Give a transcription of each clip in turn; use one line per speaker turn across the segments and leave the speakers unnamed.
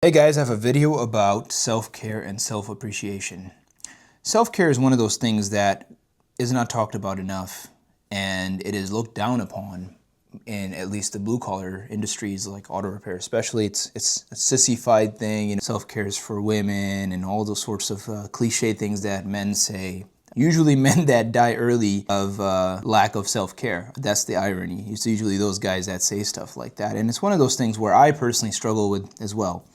Hey guys, I have a video about self-care and self-appreciation. Self-care is one of those things that is not talked about enough, and it is looked down upon in at least the blue-collar industries like auto repair especially. It's a sissified thing, and self-care is for women and all those sorts of cliche things that men say. Usually men that die early of lack of self-care. That's the irony. It's usually those guys that say stuff like that, and it's one of those things where I personally struggle with as well.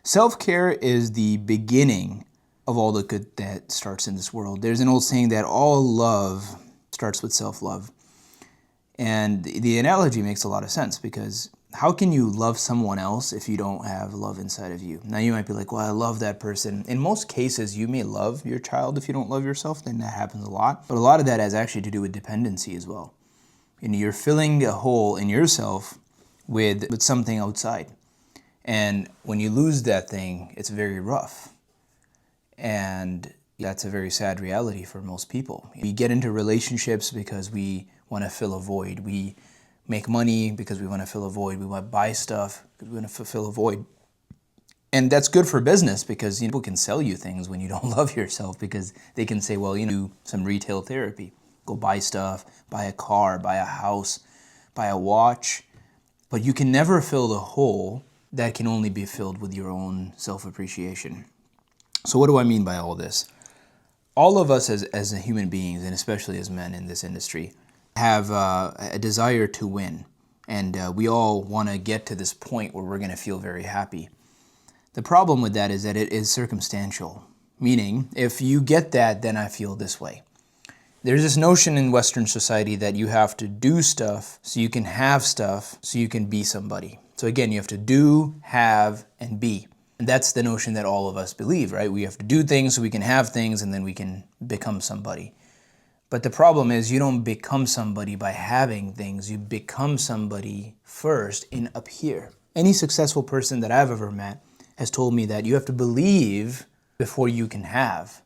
Self-care is the beginning of all the good that starts in this world. There's an old saying that all love starts with self-love. And the analogy makes a lot of sense, because how can you love someone else if you don't have love inside of you? Now you might be like, well, I love that person. In most cases, you may love your child if you don't love yourself, then that happens a lot. But a lot of that has actually to do with dependency as well. And you're filling a hole in yourself with something outside. And when you lose that thing, it's very rough. And that's a very sad reality for most people. We get into relationships because we want to fill a void. We make money because we want to fill a void. We want to buy stuff because we want to fulfill a void. And that's good for business, because people can sell you things when you don't love yourself, because they can say, well, do some retail therapy. Go buy stuff, buy a car, buy a house, buy a watch. But you can never fill the hole that can only be filled with your own self-appreciation. So what do I mean by all this? All of us as human beings, and especially as men in this industry, have a desire to win. And we all want to get to this point where we're going to feel very happy. The problem with that is that it is circumstantial. Meaning, if you get that, then I feel this way. There's this notion in Western society that you have to do stuff so you can have stuff so you can be somebody. So again, you have to do, have, and be. And that's the notion that all of us believe, right? We have to do things so we can have things, and then we can become somebody. But the problem is, you don't become somebody by having things. You become somebody first in up here. Any successful person that I've ever met has told me that you have to believe before you can have.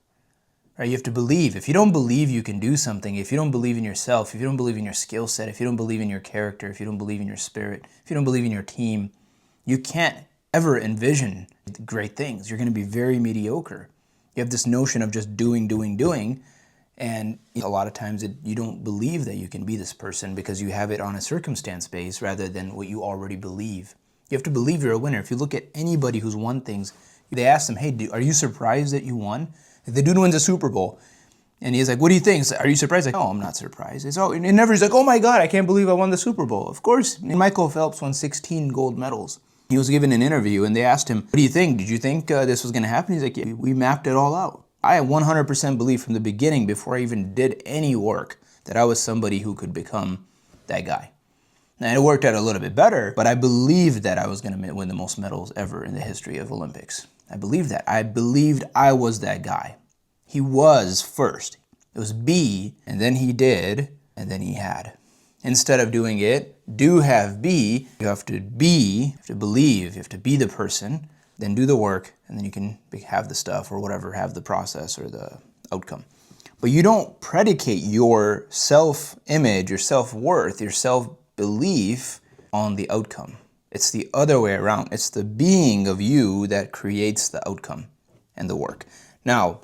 Right? You have to believe. If you don't believe you can do something, if you don't believe in yourself, if you don't believe in your skill set, if you don't believe in your character, if you don't believe in your spirit, if you don't believe in your team, you can't ever envision great things. You're going to be very mediocre. You have this notion of just doing, and a lot of times you don't believe that you can be this person because you have it on a circumstance base rather than what you already believe. You have to believe you're a winner. If you look at anybody who's won things, they ask them, hey, are you surprised that you won? If the dude wins a Super Bowl, and he's like, what do you think? Are you surprised? Like, no, I'm not surprised. He's like, oh my God, I can't believe I won the Super Bowl. Of course, Michael Phelps won 16 gold medals. He was given an interview, and they asked him, what do you think? Did you think this was going to happen? He's like, yeah, we mapped it all out. I 100% believed from the beginning, before I even did any work, that I was somebody who could become that guy. Now, it worked out a little bit better, but I believed that I was going to win the most medals ever in the history of Olympics. I believed that. I believed I was that guy. He was first. It was be, and then he did, and then he had. Instead of doing it, do, have, be, you have to be, you have to believe, you have to be the person, then do the work, and then you can have the stuff or whatever, have the process or the outcome. But you don't predicate your self-image, your self-worth, your self-belief on the outcome. It's the other way around. It's the being of you that creates the outcome and the work. Now,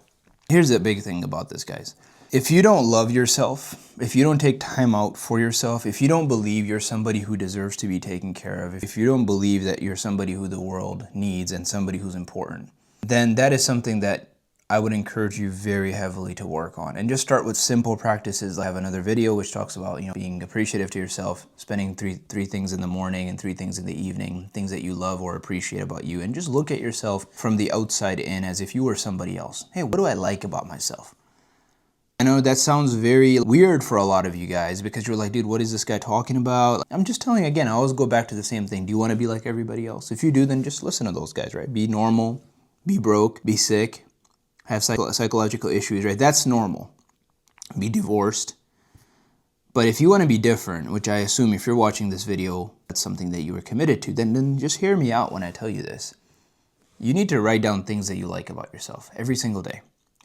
here's the big thing about this, guys. If you don't love yourself, if you don't take time out for yourself, if you don't believe you're somebody who deserves to be taken care of, if you don't believe that you're somebody who the world needs and somebody who's important, then that is something that I would encourage you very heavily to work on. And just start with simple practices. I have another video which talks about, being appreciative to yourself, spending three things in the morning and 3 things in the evening, things that you love or appreciate about you, and just look at yourself from the outside in as if you were somebody else. Hey, what do I like about myself? I know that sounds very weird for a lot of you guys, because you're like, dude, what is this guy talking about? I'm just telling you again, I always go back to the same thing. Do you want to be like everybody else? If you do, then just listen to those guys, right? Be normal, be broke, be sick, have psychological issues, right? That's normal. Be divorced. But if you want to be different, which I assume if you're watching this video, that's something that you are committed to, then just hear me out when I tell you this. You need to write down things that you like about yourself every single day.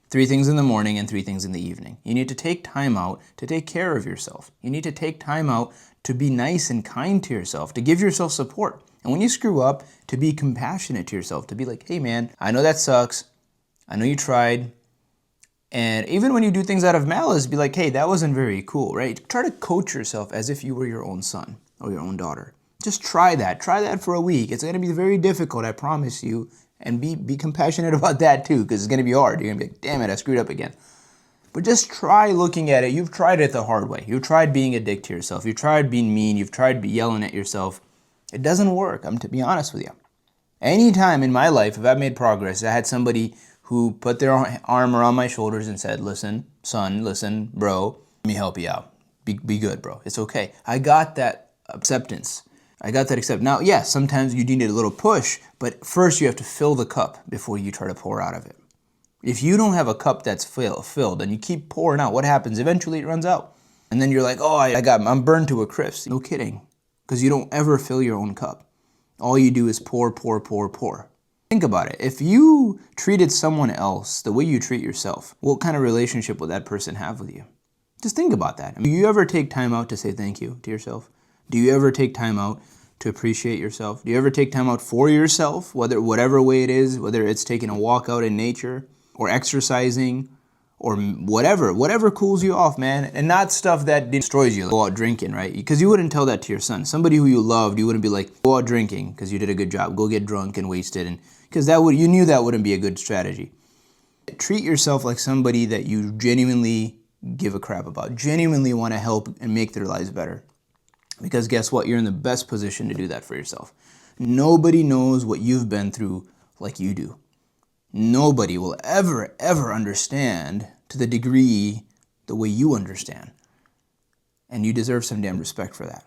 3 things in the morning and 3 things in the evening. You need to take time out to take care of yourself. You need to take time out to be nice and kind to yourself, to give yourself support. And when you screw up, to be compassionate to yourself, to be like, hey man, I know that sucks. I know you tried. And even when you do things out of malice, be like, hey, that wasn't very cool, right? Try to coach yourself as if you were your own son or your own daughter. Just try that. Try that for a week. It's going to be very difficult, I promise you. And be compassionate about that too, because it's going to be hard. You're going to be like, damn it, I screwed up again. But just try looking at it. You've tried it the hard way. You've tried being a dick to yourself. You've tried being mean. You've tried yelling at yourself. It doesn't work, to be honest with you. Anytime in my life, if I've made progress, I had somebody who put their arm around my shoulders and said, listen, son, listen, bro, let me help you out. Be good, bro. It's okay. I got that acceptance. Now, yes, sometimes you need a little push, but first you have to fill the cup before you try to pour out of it. If you don't have a cup that's filled and you keep pouring out, what happens? Eventually it runs out. And then you're like, oh, I'm burned to a crisp. No kidding. Because you don't ever fill your own cup. All you do is pour, pour, pour, pour. Think about it. If you treated someone else the way you treat yourself, what kind of relationship would that person have with you? Just think about that. Do you ever take time out to say thank you to yourself? Do you ever take time out to appreciate yourself? Do you ever take time out for yourself, whatever way it is, whether it's taking a walk out in nature or exercising or whatever cools you off, man, and not stuff that destroys you, like go out drinking, right? Because you wouldn't tell that to your son. Somebody who you loved, you wouldn't be like, go out drinking because you did a good job. Go get drunk and wasted, and because you knew that wouldn't be a good strategy. Treat yourself like somebody that you genuinely give a crap about, genuinely want to help and make their lives better. Because guess what? You're in the best position to do that for yourself. Nobody knows what you've been through like you do. Nobody will ever understand to the degree the way you understand. And you deserve some damn respect for that.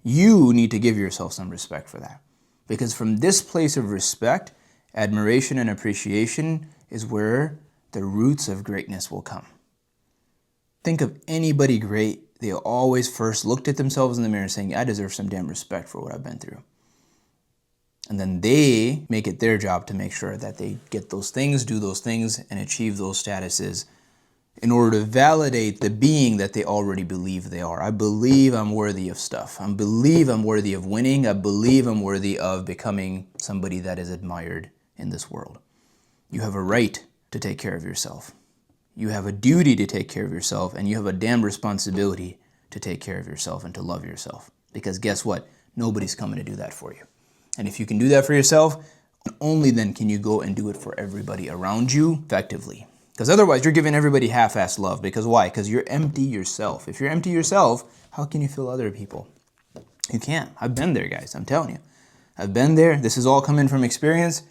You need to give yourself some respect for that. Because from this place of respect, admiration and appreciation is where the roots of greatness will come. Think of anybody great. They always first looked at themselves in the mirror saying, I deserve some damn respect for what I've been through. And then they make it their job to make sure that they get those things, do those things, and achieve those statuses in order to validate the being that they already believe they are. I believe I'm worthy of stuff. I believe I'm worthy of winning. I believe I'm worthy of becoming somebody that is admired in this world. You have a right to take care of yourself. You have a duty to take care of yourself, and you have a damn responsibility to take care of yourself and to love yourself. Because guess what? Nobody's coming to do that for you. And if you can do that for yourself, only then can you go and do it for everybody around you effectively. Because otherwise, you're giving everybody half-assed love. Because why? Because you're empty yourself. If you're empty yourself, how can you fill other people? You can't. I've been there, guys. I'm telling you. I've been there. This is all coming from experience.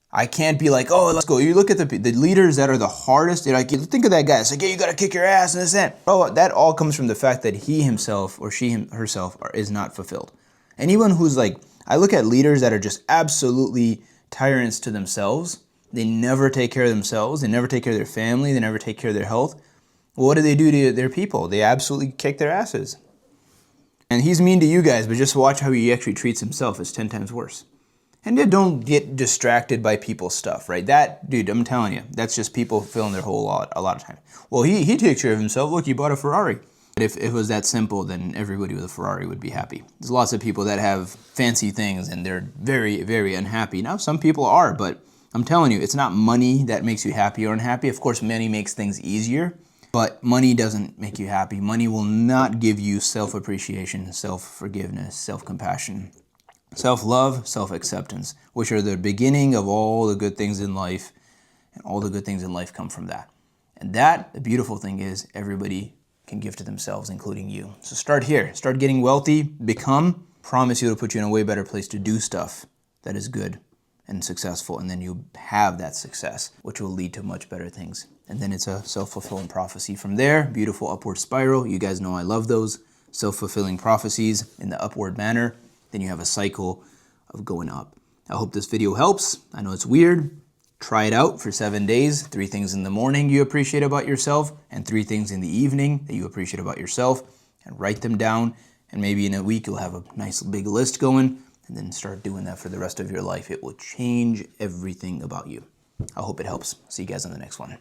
I can't be like, oh, let's go. You look at the leaders that are the hardest. Like, think of that guy. It's like, yeah, you got to kick your ass and this and that. Bro, that all comes from the fact that he himself or she herself is not fulfilled. Anyone who's like, I look at leaders that are just absolutely tyrants to themselves. They never take care of themselves. They never take care of their family. They never take care of their health. Well, what do they do to their people? They absolutely kick their asses. And he's mean to you guys, but just watch how he actually treats himself. It's 10 times worse. And don't get distracted by people's stuff, right? That, dude, I'm telling you, that's just people filling their whole lot a lot of time. Well, he takes care of himself. Look, he bought a Ferrari. If it was that simple, then everybody with a Ferrari would be happy. There's lots of people that have fancy things and they're very, very unhappy. Now, some people are, but I'm telling you, it's not money that makes you happy or unhappy. Of course, money makes things easier, but money doesn't make you happy. Money will not give you self-appreciation, self-forgiveness, self-compassion, self-love, self-acceptance, which are the beginning of all the good things in life, and all the good things in life come from that. And that, the beautiful thing is, everybody can give to themselves, including you. So start here. Start getting wealthy. Promise you it'll put you in a way better place to do stuff that is good and successful, and then you have that success, which will lead to much better things. And then it's a self-fulfilling prophecy from there. Beautiful upward spiral. You guys know I love those self-fulfilling prophecies in the upward manner. Then you have a cycle of going up. I hope this video helps. I know it's weird. Try it out for 7 days. 3 things in the morning you appreciate about yourself, and 3 things in the evening that you appreciate about yourself, and write them down. And maybe in a week you'll have a nice big list going, and then start doing that for the rest of your life. It will change everything about you. I hope it helps. See you guys on the next one.